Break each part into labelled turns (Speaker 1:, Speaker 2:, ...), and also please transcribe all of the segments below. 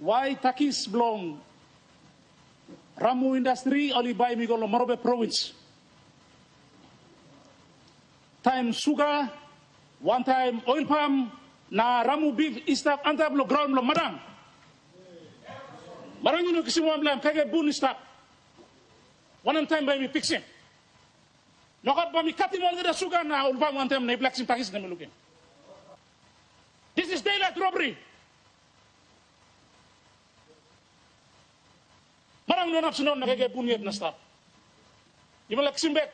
Speaker 1: why takis belong Ramu Industry only by Migolo Morobe Province. Time sugar, one time oil palm, na Ramu beef istap antab lo ground lo Madang. Madang yun kasi mo amlam kage bun istap. One time by me fixing. Nokat ba mi kati mo ngada sugar na oil palm one time na i-flexing takis na milukin. This is daylight robbery. Marang non absunon nakikipuniet na stop. You will like Simbek,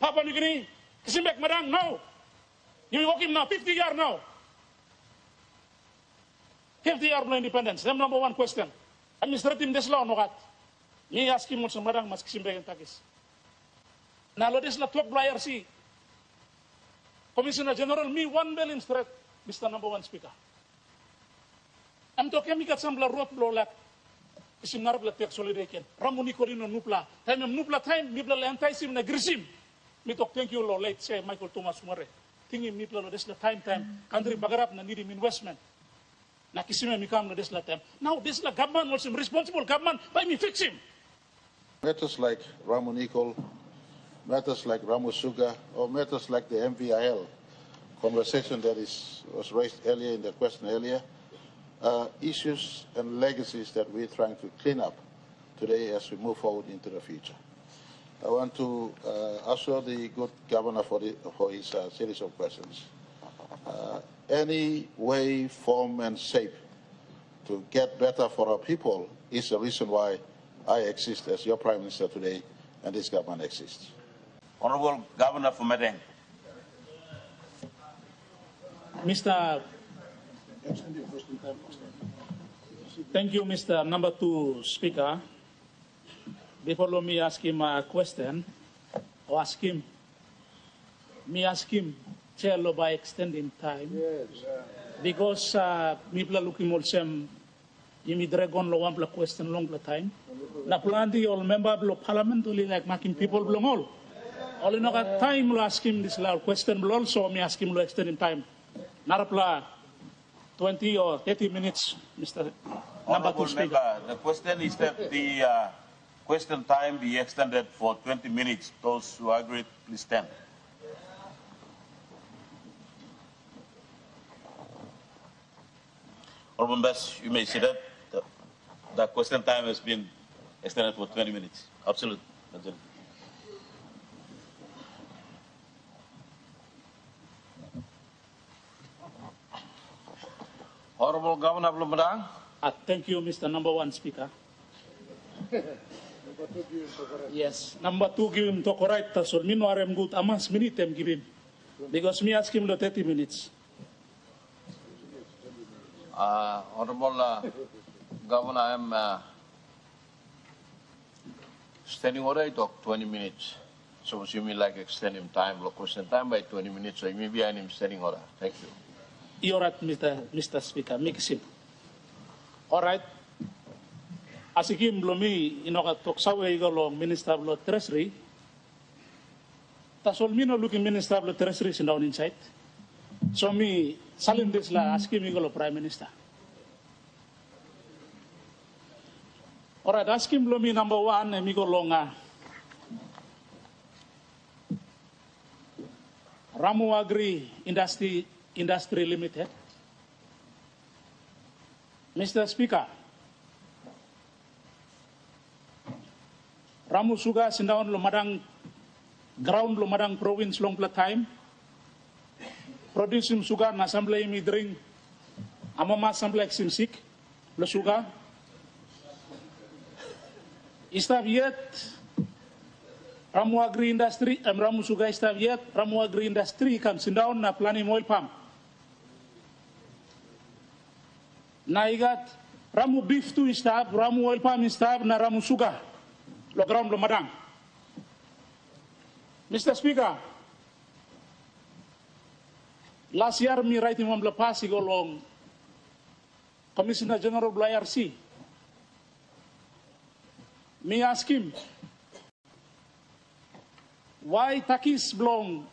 Speaker 1: Papua New Guinea, Simbek, Madang, no. You will walk him now, 50 years now. 50 years no independence. That's number one question. Administrative desla onokat. Me ask him sa Madang mas Simbek and Takis. Nalo desla 12 IRC. Commissioner General, me 1 million threat, Mr. Number One Speaker. I'm talking about some road blow like isim narabla tek solidarity. Ramu Nico rino nupla. Time nupla time nipla lentai sim na grisim. Me talk thank you lo late say Michael Thomas Mare. Tingi nipla lo desla time country bagarap na need investment. Na kisime mi kam lo desla time. Now desla government was responsible government by me fix him.
Speaker 2: Matters like Ramu Nico, matters like Ramu Suga, or matters like the MVIL conversation that was raised earlier in the question earlier. Issues and legacies that we're trying to clean up today as we move forward into the future. I want to assure the good governor for his series of questions. Any way, form and shape to get better for our people is the reason why I exist as your Prime Minister today and this government exists.
Speaker 3: Honorable Governor for Madang.
Speaker 1: Mr. Thank you, Mr. Number Two Speaker. Before let me ask him a question, or ask him, Chair by extending time, because people are looking more some, you dragon lo one question long time. Na plenty all member of Parliament only like making people belong all. Only no time lo ask him this loud question, but also me ask him lo extending time. Narapla 20 or 30 minutes, Mr. Number Two Speaker.
Speaker 3: Member, the question is that the question time be extended for 20 minutes. Those who agree, please stand. Honorable members, you may see that the question time has been extended for 20 minutes. Absolutely.
Speaker 4: Honorable Governor of Madang.
Speaker 1: Thank you, Mr. Number One Speaker. Yes, number two, give him to correct us. So, me no arem good amas minute him give him. Because me ask him the 30 minutes.
Speaker 4: Honorable Governor, I am standing order talk 20 minutes. So you mean like extending time, question time by 20 minutes. So maybe I am standing order. Thank you.
Speaker 1: You're right, Mr. Speaker. Mix him. All right. Asikim blomi inoka toksawe igolong Minister of the Treasury. Tasol mino looking Minister of the Treasury is down inside. So me salim this la asking igolo Prime Minister. All right, asking blomi number one igolonga Ramu Agri Industry Limited. Mr. Speaker, Ramu Suga sindaon lo Madang ground lo Madang Province long time. Producing sugar na sample mi drink. Amama sample exim sik lo sugar. Istab yet Ramu Agri Industry, Ramu Suga istab yet Ramu Agri Industry kam sindaon na planning oil palm. Naigat Ramu beef tu istab, Ramu oil palm istab na Ramu Suga. Lo ground lo Madang. Mr. Speaker, last year me writing on lepas igolong Commissioner General of IRC. Me ask him, why takis belong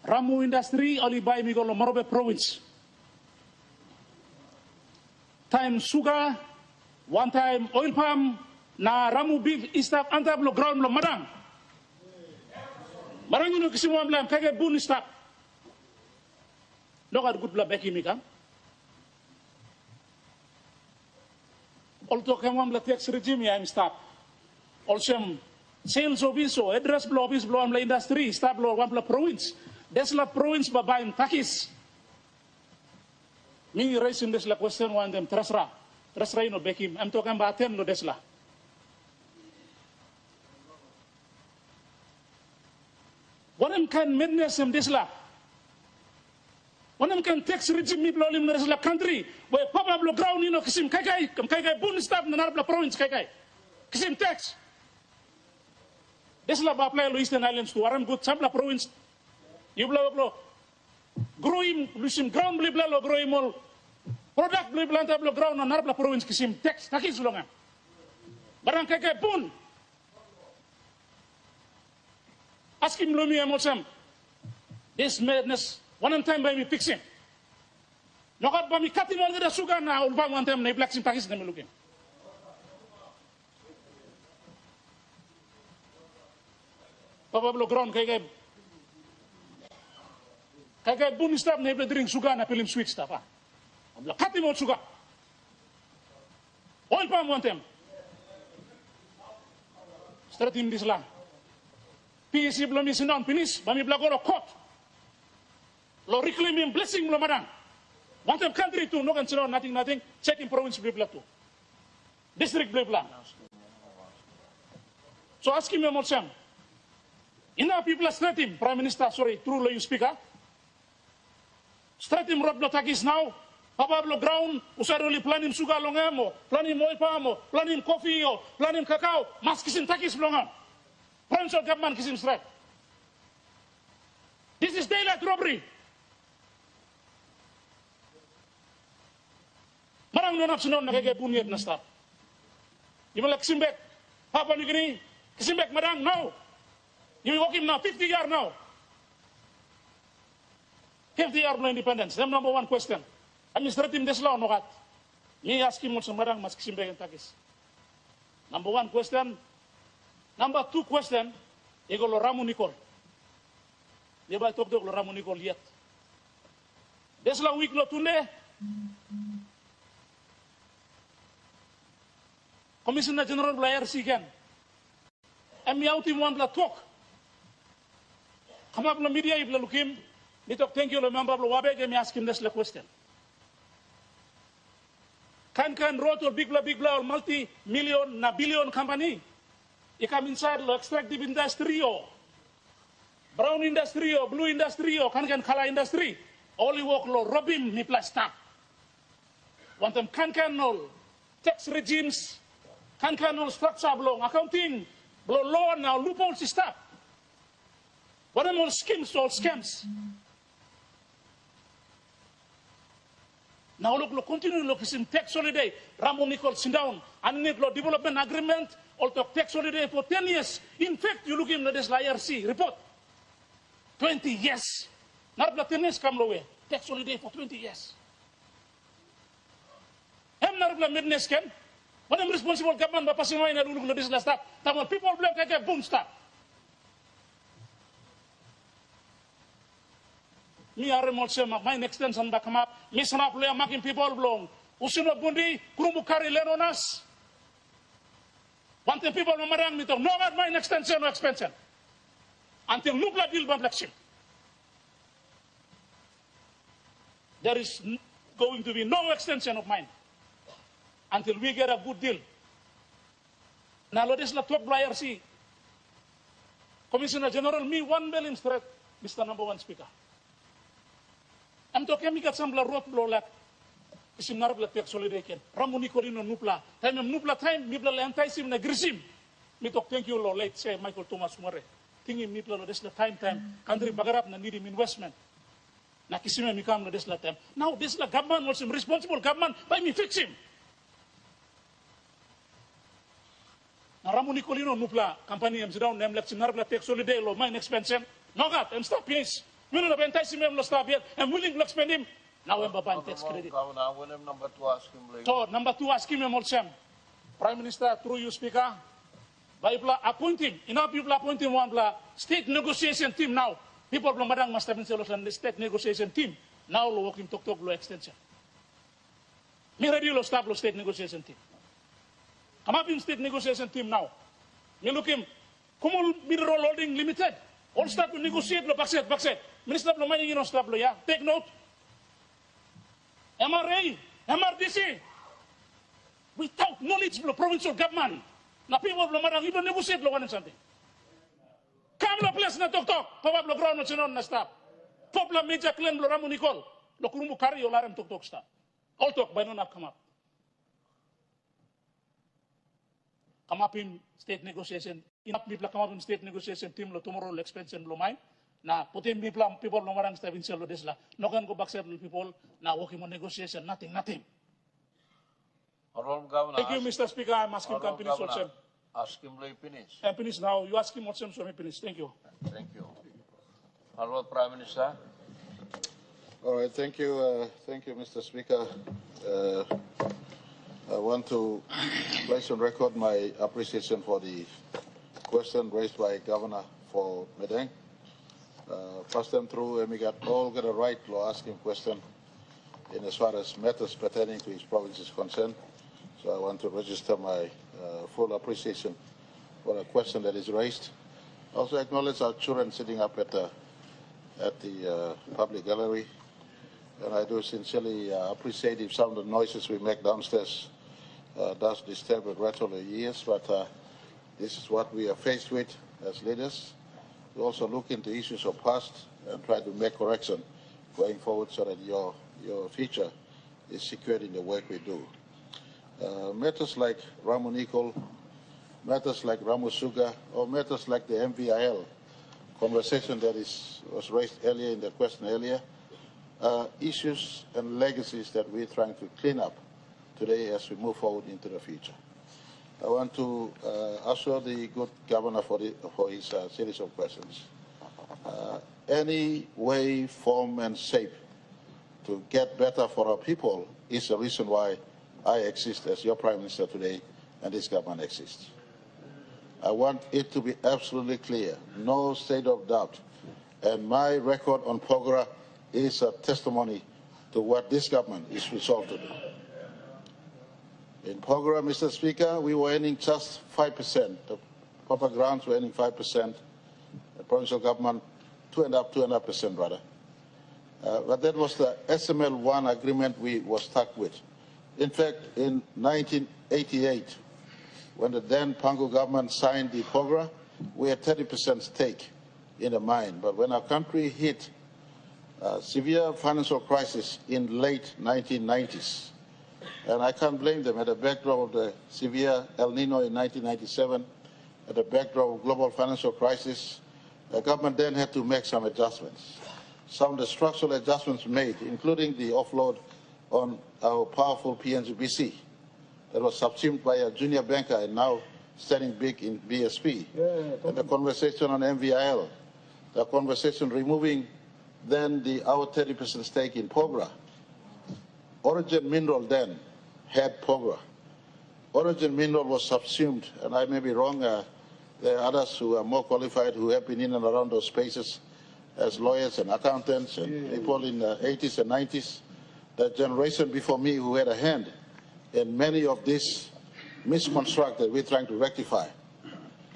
Speaker 1: Ramu Industry only by Morobe Province? time sugar, one time oil palm, na Ramu beef istap antab lo ground lo Madang. Madang yun kisi mo amlam kaya bun istap. Lokad good bla beki mika. Also kaya mo amla tax regime ya stop. Also sales office o address blow office blow amla industry stop blow amla province. Desla province babayin takis. Me raising this la question one them trasra ino bekim. I'm talking about 10 lo desla. What am can madness am desla? What am can tax regime mi blolim na desla country where papa blo ground ino kisim kai bun stop na narabla province kai kisim tax. Desla ba apply lo Eastern Islands to waram good sabla province. You blow grow him lusim ground bla lo grow him all. Product beli belanja beli ground na narapla province kisim tax takis longan. Barang kaya pun. Ask him lomi emosam. This madness one time by me fixing. Nokat ba mi kati mo ngada suga na ulpa one time na black sim takis na melukin. Papa beli ground kaya bun stop na beli drink suga na pilim sweet stuff ah. Kati mo suga. Oil palm one time. Start in this land. PEC belum isi non finish. Bami belakoro court. Lo reclaiming blessing belum ada. One time country tu no kan sino nothing. Check in province beli tu. District beli belah. So ask him more Sam. Ina people start him Prime Minister sorry true lo you speaker. Start him rob lo takis now. Papa blo ground, usaroli planim sugar longamo, planim oil palm, planim coffee, planim cacao, mas kisim takis longan. Provincial government kisim strike. This is daylight robbery. Marang non absunon nakeke bunyet na stop. Imala kisimbek, Papa Nugini, kisimbek Madang, no. You walk him now, 50 years now. 50 years no independence. That's number one question. Administrative this law no kat. Me ask him sa Madang mas kisimbek takis. Number one question. Number two question. Ego lo Ramu Nico. Dia ba talk lo Ramu Nico lihat. This law week lo tunde. Commissioner General bla RC kan. Yauti mo bla talk. Kama bla media ibla lukim. Ni talk thank you lo member bla wabe me ask him this la question. Kan road or big bla multi-million na billion company. You come inside lo extractive industry brown industry blue industry kan kala industry. Only work lo robim ni plastic. Want them kan no tax regimes, kan no structure belong accounting, belong law now loopholes stuff. What are all schemes or scams? Now look, continue look in tax holiday. Ramu Nico sit down and need law development agreement or tax holiday for 10 years. In fact, you look in this IRC report. 20 years. Not 10 years come away. Tax holiday for 20 years. I'm not midness can. When I'm responsible government by passing away and look this last step. People blame like boom stop. Me are remote mine extension back up. Miss Rapple making people belong. Usino Bundi, Kurumukari Lenonas. One thing people no marang me to no mine extension or expansion. Until Nubla deal by there is going to be no extension of mine. Until we get a good deal. Now let us talk by IRC. Commissioner General, me 1 million threat, Mr. Number One Speaker. I'm talking about some road blow like isim narab la tax holiday ken. Ramu Nico no nupla. Time nupla time mi bla antai sim na grisim. Me talk thank you lo late say Michael Thomas More. Tingi mi bla this la time country bagarap na need investment. Na kisime mi kam no this la time. Now this la government was responsible government by me fix him. Na Ramu Nico no nupla company am down name like narab la tax holiday lo mine expansion. No got and stop please. We don't have entice him to stop here. I'm willing to spend him Now I'm buying tax credit.
Speaker 4: Number two, ask him.
Speaker 1: So, number two, ask him also. Prime Minister, through you, Speaker, Baipla appoint him. Enough people appoint him one state negotiation team now. People from Madang must have been solution the state negotiation team. Now lo working talk lo extension. Me ready lo stop lo state negotiation team. Come up in state negotiation team now. Me look him. Kumul Mineral Holding Limited. All start to negotiate lo bakset. Minister of Mining no stop lo ya. Take note. MRA, MRDC. Without knowledge of the provincial government, na people of Madang even negotiate lo one something. Come lo place na tok, pabab lo ground no chinon na stop. Popla major claim lo Ramu Nico, lo kurumu kari yo larem tok stop. All talk by no not come up. Come up in state negotiation. Enough people come up in state negotiation team lo tomorrow lo expansion lo mine. Na putin people lo Madang provincial lo desla. No can go back several people na working on negotiation. Nothing. Thank you, Mr. Speaker. I'm asking companies also.
Speaker 4: Ask him to finish.
Speaker 1: I'm finished now. You ask him also, so I'm finished. Thank you.
Speaker 4: Thank you. Hello, Prime Minister.
Speaker 2: All right, thank you, Mr. Speaker. I want to place on record my appreciation for the question raised by Governor for Madang. First time through, we all get a right to ask him question in as far as matters pertaining to his province is concerned. So I want to register my full appreciation for the question that is raised. Also acknowledge our children sitting up at the public gallery. And I do sincerely appreciate if some of the noises we make downstairs does disturb the regular years, but this is what we are faced with as leaders. We also look into issues of past and try to make correction going forward so that your future is secured in the work we do. Matters like Ramu Nico, matters like Ramu Sugar, or matters like the MVIL conversation that was raised earlier in the question earlier, issues and legacies that we're trying to clean up today as we move forward into the future. I want to assure the good governor for his series of questions. Any way, form, and shape to get better for our people is the reason why I exist as your Prime Minister today and this government exists. I want it to be absolutely clear, no state of doubt. And my record on Pogra is a testimony to what this government is resolved to do. In Pogra, Mr. Speaker, we were earning just 5%. The proper grants were earning 5%. The provincial government, 2.5% rather. But that was the SML1 agreement we were stuck with. In fact, in 1988, when the then Pangu government signed the Pogra, we had 30% stake in the mine. But when our country hit severe financial crisis in late 1990s, and I can't blame them, at the backdrop of the severe El Nino in 1997, at the backdrop of global financial crisis, the government then had to make some adjustments. Some of the structural adjustments made, including the offload on our powerful PNGBC that was subsumed by a junior banker and now standing big in BSP. And the conversation on MVIL, the conversation removing then our 30% stake in Pogra. Origin Mineral then had Pogra. Origin Mineral was subsumed, and I may be wrong, there are others who are more qualified who have been in and around those spaces as lawyers and accountants and people in the 80s and 90s. The generation before me who had a hand in many of these misconstructs that we're trying to rectify.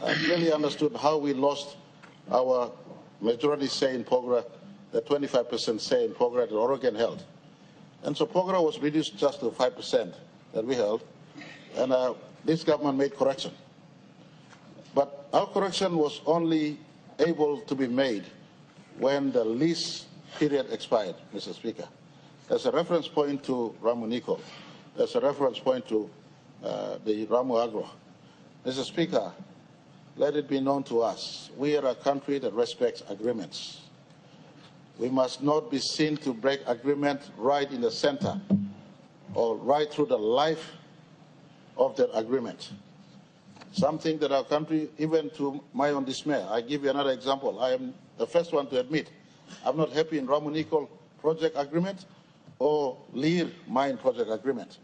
Speaker 2: I clearly understood how we lost our majority say in Pogra, the 25% say in Pogra that Oregon held. And so Pogra was reduced just to 5% that we held, and this government made correction. But our correction was only able to be made when the lease period expired, Mr. Speaker. There's a reference point to Ramu Nico. There's a reference point to the Ramu Agro. Mr. Speaker, let it be known to us, we are a country that respects agreements. We must not be seen to break agreement right in the center or right through the life of that agreement. Something that our country, even to my own dismay, I give you another example. I am the first one to admit I'm not happy in Ramu Nico project agreement or Lear mine project agreement.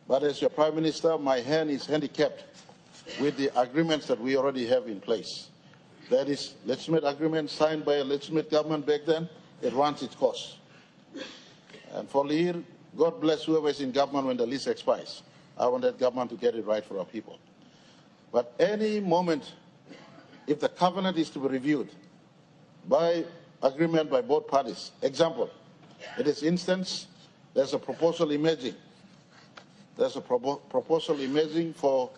Speaker 2: But as your Prime Minister, my hand is handicapped with the agreements that we already have in place. That is legitimate agreement signed by a legitimate government back then. It runs its course. And for Lear, God bless whoever is in government when the lease expires. I want that government to get it right for our people. But any moment, if the covenant is to be reviewed by agreement by both parties, example, in this instance, there's a proposal emerging. There's a proposal emerging for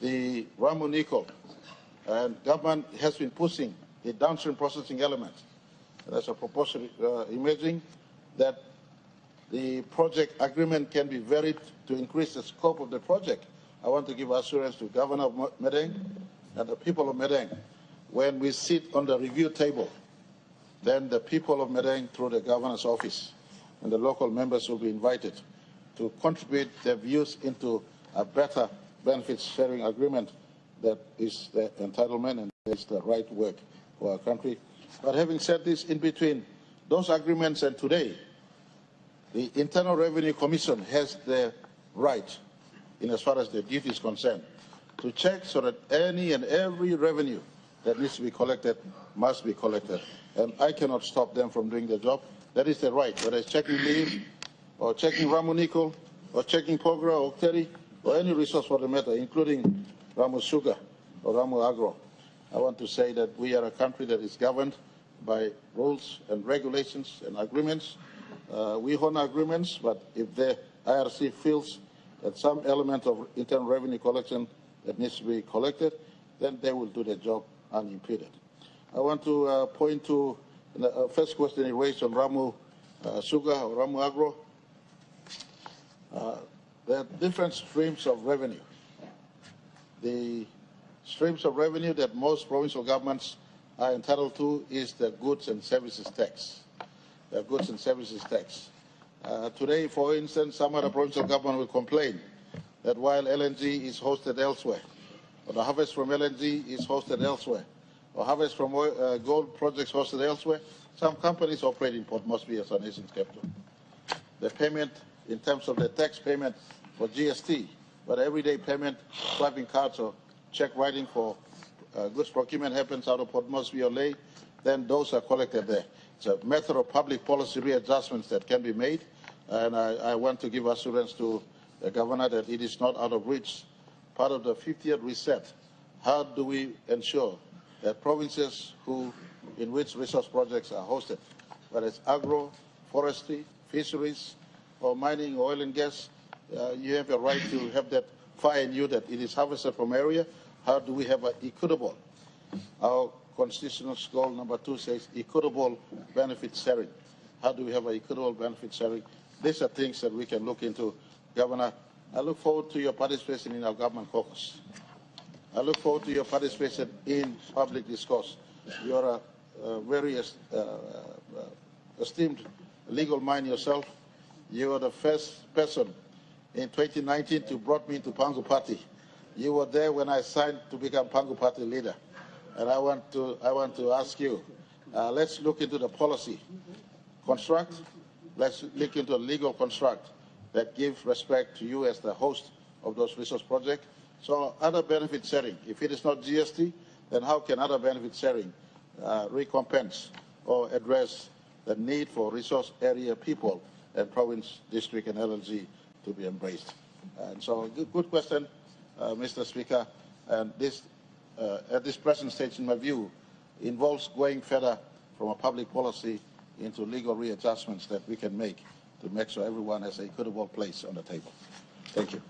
Speaker 2: the Ramu Nico, and government has been pushing the downstream processing element. There's a proposal emerging that the project agreement can be varied to increase the scope of the project. I want to give assurance to Governor Madang and the people of Madang. When we sit on the review table, then the people of Madang, through the governor's office, and the local members will be invited to contribute their views into a better benefits sharing agreement that is the entitlement and is the right work for our country. But having said this, in between those agreements and today, the Internal Revenue Commission has the right, in as far as the duty is concerned, to check so that any and every revenue that needs to be collected must be collected. And I cannot stop them from doing their job. That is their right, whether it's checking leave, or checking Ramu Nico, or checking Pogra or Teri, or any resource for the matter, including Ramu Sugar or Ramu Agro. I want to say that we are a country that is governed by rules and regulations and agreements. We honor agreements, but if the IRC feels that some element of internal revenue collection that needs to be collected, then they will do their job unimpeded. I want to point to the first question he raised on Ramu Sugar or Ramu Agro. There are different streams of revenue. The streams of revenue that most provincial governments are entitled to is the goods and services tax. The goods and services tax. Today, for instance, some other provincial government will complain that while LNG is hosted elsewhere, or the harvest from LNG is hosted elsewhere, or harvest from gold projects hosted elsewhere, some companies operate in Port Moresby as our nation's capital. The payment in terms of the tax payment for GST, but everyday payment, swiping cards or check writing for goods procurement happens out of Port Moresby or Ley, then those are collected there. It's a matter of public policy readjustments that can be made, and I want to give assurance to the Governor that it is not out of reach. Part of the 50th reset, how do we ensure that provinces in which resource projects are hosted, whether it's agro, forestry, fisheries, or mining, oil and gas, you have a right to have that fire in you that it is harvested from area. How do we have an equitable? Our constitutional goal number 2 says equitable benefit sharing. How do we have an equitable benefit sharing? These are things that we can look into. Governor, I look forward to your participation in our government caucus. I look forward to your participation in public discourse. You are a very esteemed legal mind yourself. You are the first person in 2019 to brought me into Pangu Party. You were there when I signed to become Pangu Party leader. And I want to ask you, let's look into the policy construct. Let's look into a legal construct that gives respect to you as the host of those resource projects. So other benefit sharing, if it is not GST, then how can other benefit sharing recompense or address the need for resource area people and province, district and LLG to be embraced? And so good question, Mr. Speaker, and this at this present stage, in my view, involves going further from a public policy into legal readjustments that we can make to make sure everyone has an equitable place on the table. Thank you.